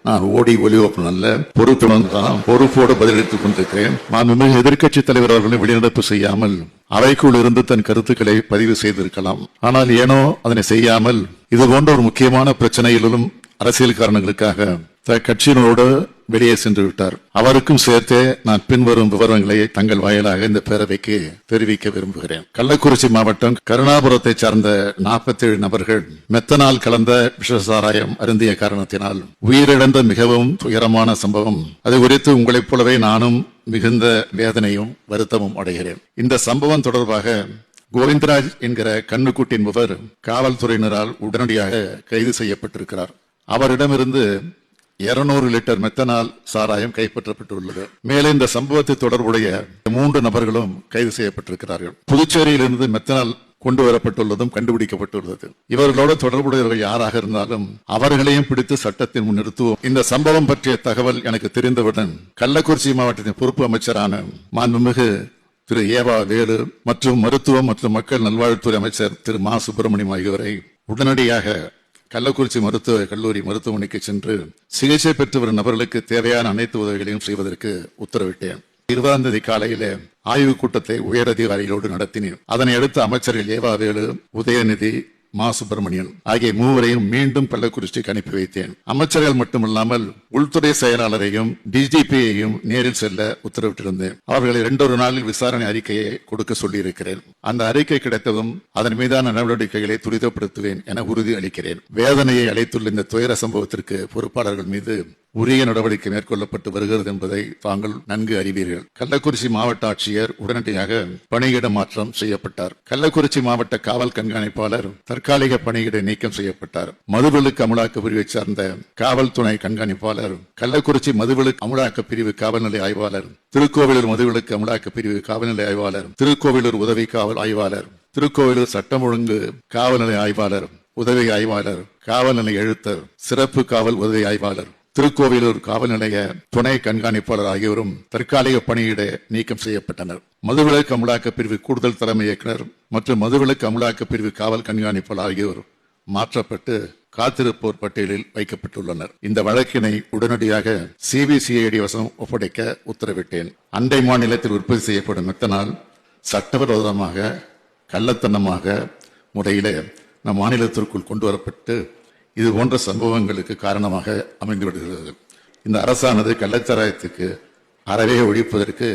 நான் ஓடி ஒலிவப்பு நல்ல பொறுப்போடு பதிலளித்துக் கொண்டிருக்கிறேன். மாண்புமிகு எதிர்க்கட்சித் தலைவர் அவர்களை வெளிநடப்பு செய்யாமல் அவைக்குள் இருந்து தன் கருத்துக்களை பதிவு செய்திருக்கலாம். ஆனால் ஏனோ அதனை செய்யாமல் இது போன்ற ஒரு முக்கியமான பிரச்சனைகளிலும் அரசியல் காரணங்களுக்காக கட்சியினரோடு வெளியே சென்று விட்டார். அவருக்கும் சேர்த்தே நான் பின்வரும் விவரங்களை தங்கள் வாயிலாக இந்த பேரவைக்கு தெரிவிக்க விரும்புகிறேன். கள்ளக்குறிச்சி மாவட்டம் கருணாபுரத்தை சார்ந்த 47 நபர்கள் மெத்தனால் கலந்த விஷசாராயம் அருந்திய காரணத்தினால் உயிரிழந்த மிகவும் துயரமான சம்பவம். அது குறித்து உங்களைப் போலவே நானும் மிகுந்த வேதனையும் வருத்தமும் அடைகிறேன். இந்த சம்பவம் தொடர்பாக கோவிந்தராஜ் என்கிற கண்ணுக்குட்டி என்பவர் காவல்துறையினரால் உடனடியாக கைது செய்யப்பட்டிருக்கிறார். அவரிடமிருந்து 200 லிட்டர் மெத்தனால் சாராயம் கைப்பற்றப்பட்டுள்ளது. மேலும் இந்த சம்பவத்தை தொடர்புடைய 3 நபர்களும் கைது செய்யப்பட்டிருக்கிறார்கள். புதுச்சேரியிலிருந்து மெத்தனால் கொண்டு வரப்பட்டுள்ளதும் கண்டுபிடிக்கப்பட்டுள்ளது. இவர்களோடு தொடர்புடையவர்கள் யாராக இருந்தாலும் அவர்களையும் பிடித்து சட்டத்தின் முன் நிறுத்துவோம். இந்த சம்பவம் பற்றிய தகவல் எனக்கு தெரிந்தவுடன் கள்ளக்குறிச்சி மாவட்டத்தின் பொறுப்பு அமைச்சரான மாண்புமிகு திரு ஏவா வேலு மற்றும் மருத்துவம் மற்றும் மக்கள் நல்வாழ்வுத்துறை அமைச்சர் திரு மா சுப்பிரமணியம் ஆகியோரை உடனடியாக கள்ளக்குறிச்சி மருத்துவ கல்லூரி மருத்துவமனைக்கு சென்று சிகிச்சை பெற்று வரும் நபர்களுக்கு தேவையான அனைத்து உதவிகளையும் செய்வதற்கு உத்தரவிட்டேன். 20ஆம் தேதி காலையில ஆய்வுக் கூட்டத்தை உயரதிகாரிகளோடு நடத்தினேன். அதனை அடுத்து அமைச்சர்கள் ஏவா வேலு, உதயநிதி, மா சுப்பிரமணியன் ஆகிய 3வரையும் மீண்டும் கள்ளக்குறிச்சிக்கு அனுப்பி வைத்தேன். அமைச்சர்கள் மட்டுமல்லாமல் உள்துறை செயலாளரையும் டிஜிபியையும் நேரில் செல்ல உத்தரவிட்டிருந்தேன். அவர்களை 2 நாளில் விசாரணை அறிக்கையை கொடுக்க சொல்லியிருக்கிறேன். அந்த அறிக்கை கிடைத்ததும் அதன் மீதான நடவடிக்கைகளை துரிதப்படுத்துவேன் என உறுதி அளிக்கிறேன். வேதனையை அளித்துள்ள இந்த துயர சம்பவத்திற்கு பொறுப்பாளர்கள் மீது உரிய நடவடிக்கை மேற்கொள்ளப்பட்டு வருகிறது என்பதை தாங்கள் நன்கு அறிவீர்கள். கள்ளக்குறிச்சி மாவட்ட ஆட்சியர் உடனடியாக பணியிட மாற்றம் செய்யப்பட்டார். கள்ளக்குறிச்சி மாவட்ட காவல் கண்காணிப்பாளர் தற்காலிக பணியிட நீக்கம் செய்யப்பட்டார். மதுவிலக்கு அமலாக்க பிரிவை சார்ந்த காவல் துணை கண்காணிப்பாளர், கள்ளக்குறிச்சி மதுவிலக்கு அமலாக்க பிரிவு காவல்நிலை ஆய்வாளர், திருக்கோவிலூர் மதுவிலக்கு அமலாக்க பிரிவு காவல்நிலை ஆய்வாளர், திருக்கோவிலூர் உதவி காவல் ஆய்வாளர், திருக்கோவிலூர் சட்டம் ஒழுங்கு காவல்நிலை ஆய்வாளர், உதவி ஆய்வாளர், காவல்நிலை எழுத்தர், சிறப்பு காவல் உதவி ஆய்வாளர், திருக்கோவிலூர் காவல் நிலைய துணை கண்காணிப்பாளர் ஆகியோரும் தற்காலிக பணியிட நீக்கம் செய்யப்பட்டனர். மதுவிலக்கு அமலாக்க பிரிவு கூடுதல் தலைமை இயக்குநர் மற்றும் மதுவிலக்கு அமலாக்க பிரிவு காவல் கண்காணிப்பாளர் ஆகியோர் மாற்றப்பட்டு காத்திருப்போர் பட்டியலில் வைக்கப்பட்டுள்ளனர். இந்த வழக்கினை உடனடியாக சிபிசிஐடி வசம் ஒப்படைக்க உத்தரவிட்டேன். அண்டை மாநிலத்தில் உற்பத்தி செய்யப்படும் மெத்தனால் சட்டவிரோதமாக கள்ளத்தனமாக முறையிலே நம் மாநிலத்திற்குள் கொண்டு வரப்பட்டு இது போன்ற சம்பவங்களுக்கு காரணமாக அமைந்துவிடுகிறது. இந்த அரசானது கள்ளச்சாராயத்துக்கு அறவே ஒழிப்பதற்கு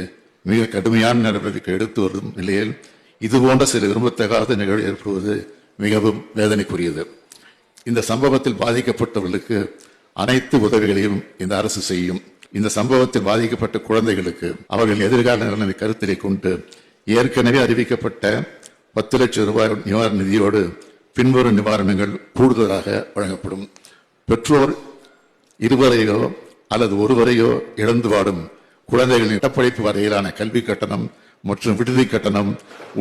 மிக கடுமையான நடவடிக்கை எடுத்து வரும் நிலையில் இது போன்ற சில விரும்பத்தகாத நிகழ்வு ஏற்படுவது மிகவும் வேதனைக்குரியது. இந்த சம்பவத்தில் பாதிக்கப்பட்டவர்களுக்கு அனைத்து உதவிகளையும் இந்த அரசு செய்யும். இந்த சம்பவத்தில் பாதிக்கப்பட்ட குழந்தைகளுக்கு அவர்கள் எதிர்கால நலனை கருத்திலே கொண்டு ஏற்கனவே அறிவிக்கப்பட்ட 10 லட்சம் ரூபாய் நிவாரண நிதியோடு பின்வரும் நிவாரணங்கள் கூடுதலாக வழங்கப்படும். பெற்றோர் இருவரையோ அல்லது ஒருவரையோ இழந்து வாடும் குழந்தைகளின் இடப்படைப்பு வரையிலான கல்வி கட்டணம் மற்றும் விடுதி கட்டணம்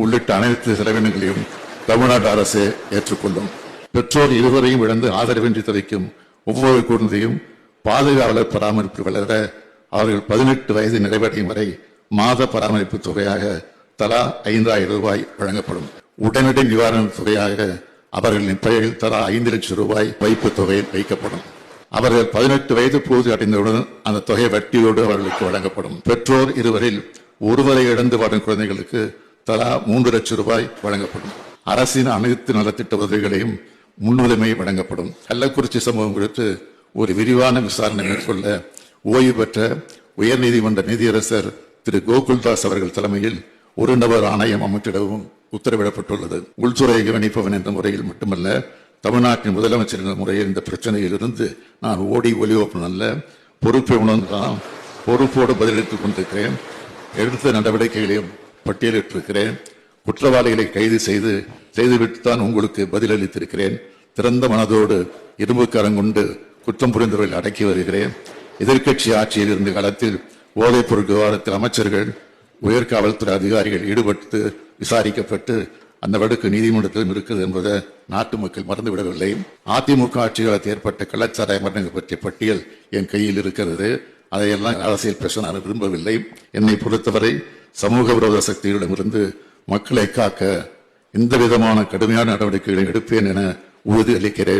உள்ளிட்ட அனைத்து செலவினங்களையும் தமிழ்நாடு அரசு ஏற்றுக்கொள்ளும். பெற்றோர் இருவரையும் இழந்து ஆதரவின்றி தவிக்கும் ஒவ்வொரு குழந்தையும் பாதுகாவலர் பராமரிப்பு வளர அவர்கள் 18 வயது நிறைவடையும் வரை மாத பராமரிப்பு தொகையாக தலா 5000 ரூபாய் வழங்கப்படும். உடனடி நிவாரண தொகையாக அவர்களின் பெயரில் தலா 5 லட்சம் ரூபாய் வைப்பு தொகை வைக்கப்படும். அவர்கள் 18 வயது பூர்த்தி அடைந்தவுடன் அந்த தொகை வட்டியோடு அவர்களுக்கு வழங்கப்படும். பெற்றோர் இருவரில் ஒருவரை இழந்து வாடும் குழந்தைகளுக்கு தலா 3 லட்சம் ரூபாய் வழங்கப்படும். அரசின் அனைத்து நலத்திட்ட உதவிகளையும் முன்னுரிமை வழங்கப்படும். கள்ளக்குறிச்சி சம்பவம் குறித்து ஒரு விரிவான விசாரணை மேற்கொள்ள ஓய்வு பெற்ற உயர்நீதிமன்ற நீதியரசர் திரு கோகுல்தாஸ் அவர்கள் தலைமையில் ஒரு நபர் ஆணையம் அமைத்திடவும் உத்தரவிடப்பட்டுள்ளது. உள்துறை கவனிப்பவன் என்ற முறையில் மட்டுமல்ல, தமிழ்நாட்டின் முதலமைச்சர் என்ற முறையில் இந்த பிரச்சனையில் இருந்து நான் ஓடி ஒலிவப்பு நல்ல பொறுப்பை உணர்ந்தான் பொறுப்போடு பதிலளித்துக் கொண்டிருக்கிறேன். எடுத்த நடவடிக்கைகளையும் பட்டியலிட்டிருக்கிறேன். குற்றவாளிகளை கைது செய்துவிட்டுத்தான் உங்களுக்கு பதிலளித்திருக்கிறேன். திறந்த மனதோடு இரும்பு கரங்கொண்டு குற்றம் புரிந்தவர்களை அடக்கி வருகிறேன். எதிர்க்கட்சி ஆட்சியில் இருந்த காலத்தில் போதைப் பொருள் விவகாரத்தில் அமைச்சர்கள், உயர்காவல்துறை அதிகாரிகள் ஈடுபட்டு விசாரிக்கப்பட்டு அந்த வழக்கு நீதிமன்றத்திலும் இருக்கிறது என்பதை நாட்டு மக்கள் மறந்துவிடவில்லை. அதிமுக ஆட்சி காலத்தில் ஏற்பட்ட கள்ளச்சாராய மரணங்கள் பற்றிய பட்டியல் என் கையில் இருக்கிறது. அதையெல்லாம் அரசியல் பேச நான் விரும்பவில்லை. என்னை பொறுத்தவரை சமூக விரோத சக்திகளிடமிருந்து மக்களை காக்க எந்த விதமான கடுமையான நடவடிக்கைகளை எடுப்பேன் என உறுதி அளிக்கிறேன்.